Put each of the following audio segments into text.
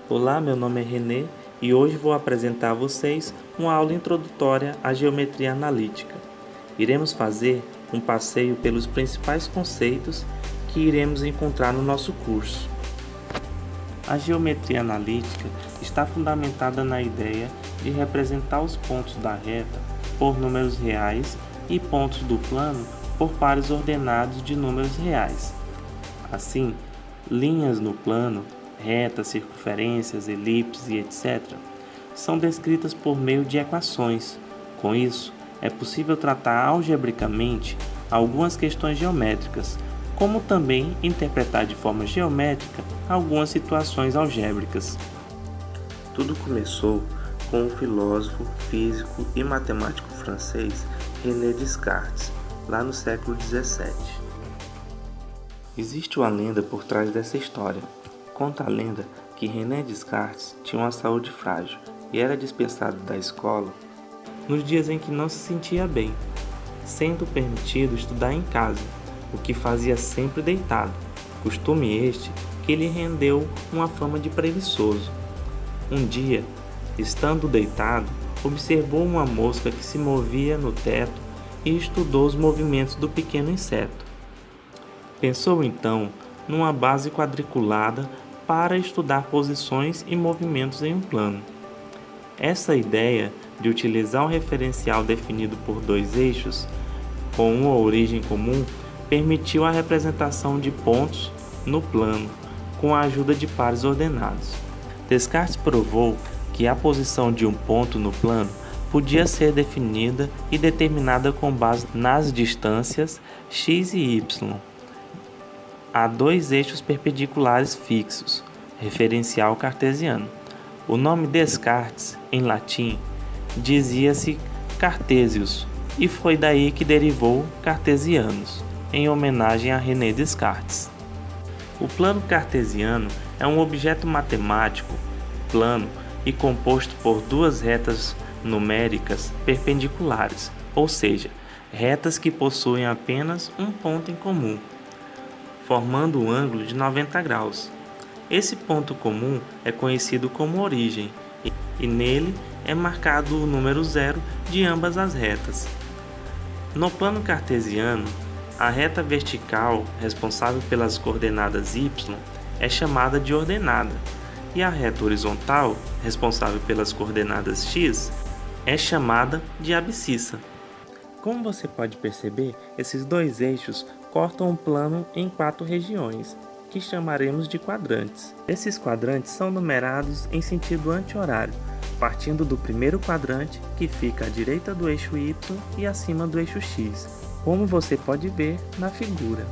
Olá, meu nome é Renê e hoje vou apresentar a vocês uma aula introdutória à geometria analítica. Iremos fazer um passeio pelos principais conceitos que iremos encontrar no nosso curso. A geometria analítica está fundamentada na ideia de representar os pontos da reta por números reais e pontos do plano por pares ordenados de números reais. Assim, linhas no plano, retas, circunferências, elipses e etc., são descritas por meio de equações. Com isso, é possível tratar algebricamente algumas questões geométricas, como também interpretar de forma geométrica algumas situações algébricas. Tudo começou com o filósofo, físico e matemático francês René Descartes, lá no século XVII. Existe uma lenda por trás dessa história. Conta a lenda que René Descartes tinha uma saúde frágil e era dispensado da escola nos dias em que não se sentia bem, sendo permitido estudar em casa, o que fazia sempre deitado, costume este que lhe rendeu uma fama de preguiçoso. Um dia, estando deitado, observou uma mosca que se movia no teto e estudou os movimentos do pequeno inseto. Pensou então numa base quadriculada para estudar posições e movimentos em um plano. Essa ideia de utilizar um referencial definido por dois eixos, com uma origem comum, permitiu a representação de pontos no plano, com a ajuda de pares ordenados. Descartes provou que a posição de um ponto no plano podia ser definida e determinada com base nas distâncias x e y. Há dois eixos perpendiculares fixos, referencial cartesiano. O nome Descartes, em latim, dizia-se Cartesius, e foi daí que derivou cartesianos, em homenagem a René Descartes. O plano cartesiano é um objeto matemático, plano e composto por duas retas numéricas perpendiculares, ou seja, retas que possuem apenas um ponto em comum, formando um ângulo de 90 graus. Esse ponto comum é conhecido como origem e nele é marcado o número zero de ambas as retas. No plano cartesiano, a reta vertical responsável pelas coordenadas y é chamada de ordenada e a reta horizontal responsável pelas coordenadas x é chamada de abscissa. Como você pode perceber, esses dois eixos cortam o plano em 4 regiões, que chamaremos de quadrantes. Esses quadrantes são numerados em sentido anti-horário, partindo do primeiro quadrante, que fica à direita do eixo y e acima do eixo x, como você pode ver na figura.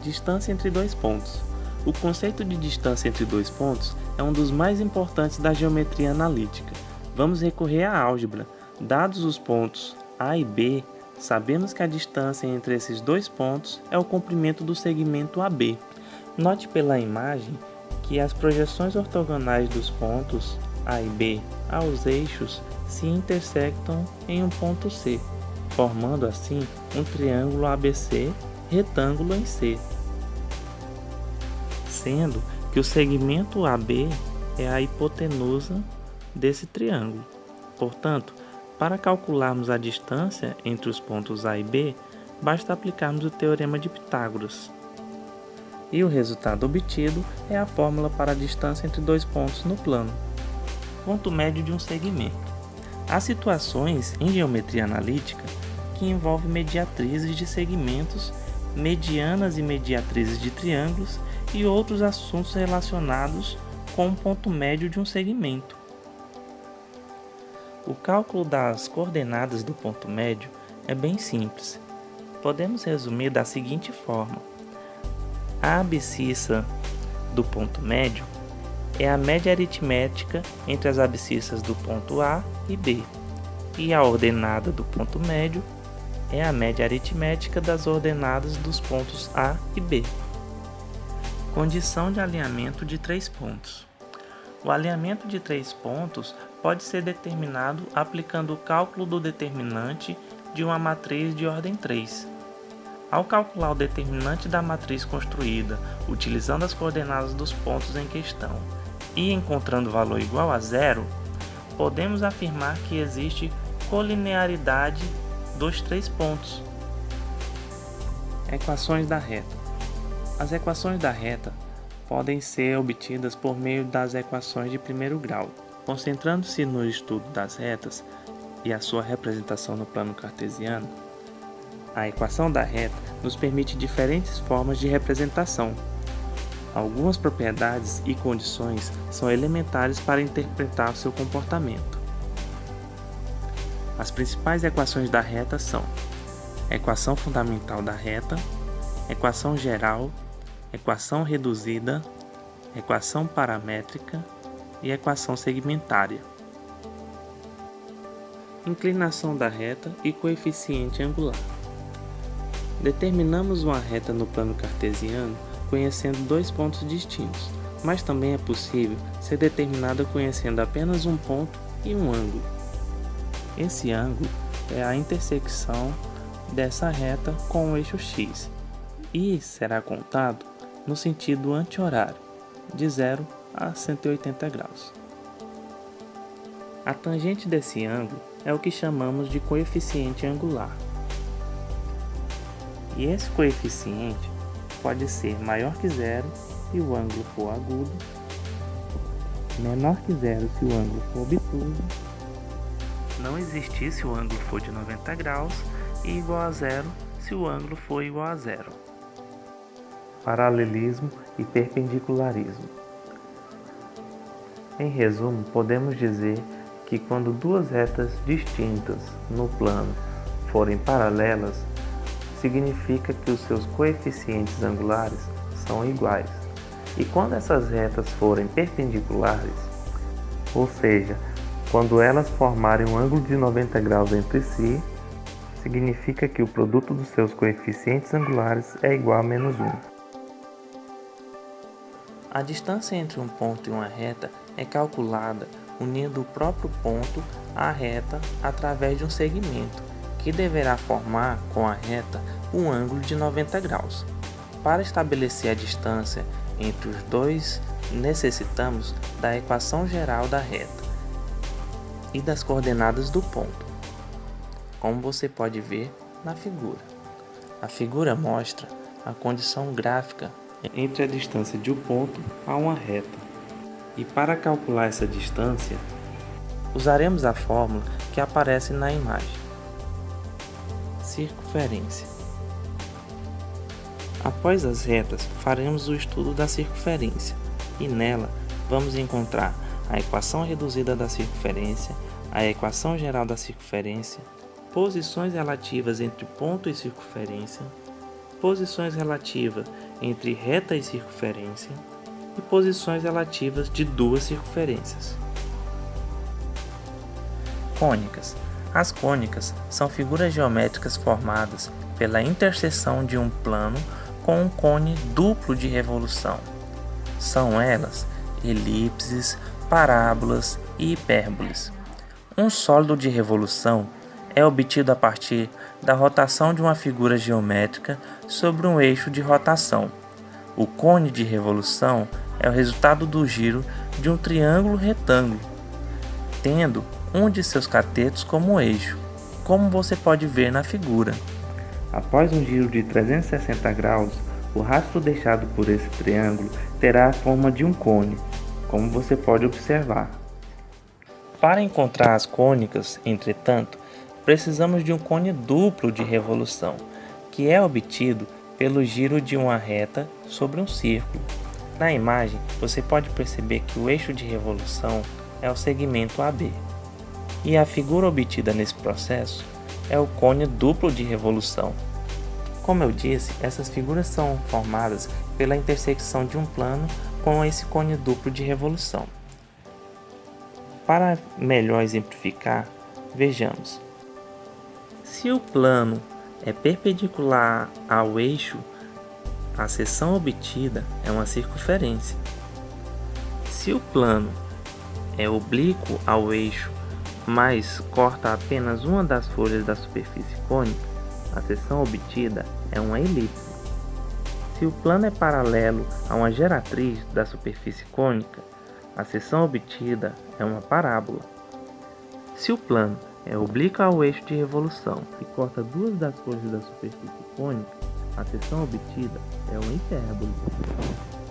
Distância entre dois pontos. O conceito de distância entre dois pontos é um dos mais importantes da geometria analítica. Vamos recorrer à álgebra. Dados os pontos A e B, sabemos que a distância entre esses dois pontos é o comprimento do segmento AB. Note pela imagem que as projeções ortogonais dos pontos A e B aos eixos se intersectam em um ponto C, formando assim um triângulo ABC retângulo em C, sendo que o segmento AB é a hipotenusa desse triângulo. Portanto, para calcularmos a distância entre os pontos A e B, basta aplicarmos o teorema de Pitágoras. E o resultado obtido é a fórmula para a distância entre dois pontos no plano. Ponto médio de um segmento. Há situações em geometria analítica que envolvem mediatrizes de segmentos, medianas e mediatrizes de triângulos e outros assuntos relacionados com o ponto médio de um segmento. O cálculo das coordenadas do ponto médio é bem simples. Podemos resumir da seguinte forma: a abscissa do ponto médio é a média aritmética entre as abscissas do ponto A e B, e a ordenada do ponto médio é a média aritmética das ordenadas dos pontos A e B. Condição de alinhamento de três pontos. O alinhamento de três pontos pode ser determinado aplicando o cálculo do determinante de uma matriz de ordem 3. Ao calcular o determinante da matriz construída utilizando as coordenadas dos pontos em questão e encontrando valor igual a zero, podemos afirmar que existe colinearidade dos três pontos. Equações da reta. As equações da reta podem ser obtidas por meio das equações de primeiro grau. Concentrando-se no estudo das retas e a sua representação no plano cartesiano, a equação da reta nos permite diferentes formas de representação. Algumas propriedades e condições são elementares para interpretar o seu comportamento. As principais equações da reta são: equação fundamental da reta, equação geral, equação reduzida, equação paramétrica e equação segmentária. Inclinação da reta e coeficiente angular. Determinamos uma reta no plano cartesiano conhecendo dois pontos distintos, mas também é possível ser determinada conhecendo apenas um ponto e um ângulo. Esse ângulo é a intersecção dessa reta com o eixo x e será contado no sentido anti-horário, de 0 a 180 graus. A tangente desse ângulo é o que chamamos de coeficiente angular. E esse coeficiente pode ser maior que zero se o ângulo for agudo, menor que zero se o ângulo for obtuso, não existir se o ângulo for de 90 graus e igual a zero se o ângulo for igual a zero. Paralelismo e perpendicularismo. Em resumo, podemos dizer que quando duas retas distintas no plano forem paralelas, significa que os seus coeficientes angulares são iguais. E quando essas retas forem perpendiculares, ou seja, quando elas formarem um ângulo de 90 graus entre si, significa que o produto dos seus coeficientes angulares é igual a menos 1. A distância entre um ponto e uma reta é calculada unindo o próprio ponto à reta através de um segmento, que deverá formar com a reta um ângulo de 90 graus. Para estabelecer a distância entre os dois, necessitamos da equação geral da reta e das coordenadas do ponto, como você pode ver na figura. A figura mostra a condição gráfica entre a distância de um ponto a uma reta. E para calcular essa distância, usaremos a fórmula que aparece na imagem. Circunferência. Após as retas, faremos o estudo da circunferência e nela vamos encontrar a equação reduzida da circunferência, a equação geral da circunferência, posições relativas entre ponto e circunferência, posições relativas entre reta e circunferência e posições relativas de duas circunferências. Cônicas. As cônicas são figuras geométricas formadas pela interseção de um plano com um cone duplo de revolução. São elas elipses, parábolas e hipérboles. Um sólido de revolução é obtido a partir da rotação de uma figura geométrica sobre um eixo de rotação. O cone de revolução é o resultado do giro de um triângulo retângulo, tendo um de seus catetos como eixo, como você pode ver na figura. Após um giro de 360 graus, o rastro deixado por esse triângulo terá a forma de um cone, como você pode observar. Para encontrar as cônicas, entretanto, precisamos de um cone duplo de revolução, que é obtido pelo giro de uma reta sobre um círculo. Na imagem, você pode perceber que o eixo de revolução é o segmento AB. E a figura obtida nesse processo é o cone duplo de revolução. Como eu disse, essas figuras são formadas pela intersecção de um plano com esse cone duplo de revolução. Para melhor exemplificar, vejamos. Se o plano é perpendicular ao eixo, a seção obtida é uma circunferência. Se o plano é oblíquo ao eixo, mas corta apenas uma das folhas da superfície cônica, a seção obtida é uma elipse. Se o plano é paralelo a uma geratriz da superfície cônica, A seção obtida é uma parábola. Se o plano é oblíquo ao eixo de revolução e corta duas das cores da superfície cônica, a seção obtida é uma hipérbole.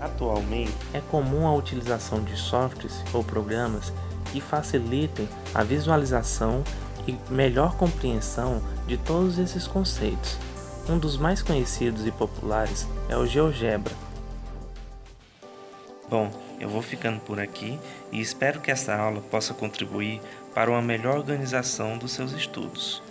Atualmente, é comum a utilização de softwares ou programas que facilitem a visualização e melhor compreensão de todos esses conceitos. Um dos mais conhecidos e populares é o GeoGebra. Bom, eu vou ficando por aqui e espero que essa aula possa contribuir para uma melhor organização dos seus estudos.